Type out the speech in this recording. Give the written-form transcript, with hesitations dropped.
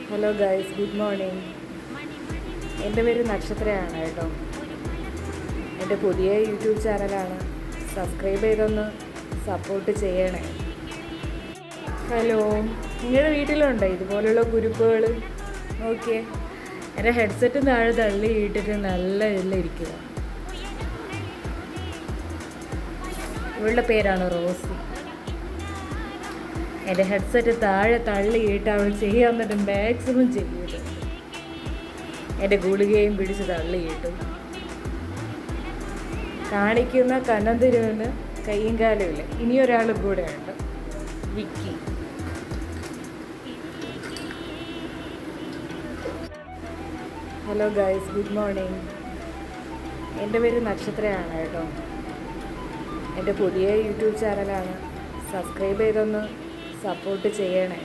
Hello guys, good morning. എൻ്റെ പേര് നക്ഷത്രയാണ് കേട്ടോ. എൻ്റെ പുതിയ യൂട്യൂബ് ചാനലാണ്. സബ്സ്ക്രൈബ് ചെയ്തൊന്ന് സപ്പോർട്ട് ചെയ്യണേ. ഹലോ, നിങ്ങളുടെ വീട്ടിലുണ്ടോ ഇതുപോലുള്ള കുരുപ്പുകൾ? നോക്കിയേ, എൻ്റെ ഹെഡ്സെറ്റ് താഴെ തള്ളിയിട്ടിട്ട് നല്ല ഇരിക്കുക. ഇവളുടെ പേരാണ് റോസി. എൻ്റെ ഹെഡ്സെറ്റ് താഴെ തള്ളിയിട്ട് അവൾ ചെയ്യാവുന്നിട്ട് മാക്സിമം ചെയ്തിട്ട് എൻ്റെ ഗുളികയും പിടിച്ച് തള്ളിയിട്ടു. കാണിക്കുന്ന കനന്തിരുവിന് കയ്യും കാലുമില്ല. ഇനിയൊരാളും കൂടെ ഉണ്ട്, Vicky. Hello guys, good morning. എൻ്റെ പേര് നക്ഷത്രയാണ് കേട്ടോ. എൻ്റെ പുതിയ യൂട്യൂബ് ചാനലാണ്. സബ്സ്ക്രൈബ് ചെയ്തൊന്ന് സപ്പോർട്ട് ചെയ്യണേ.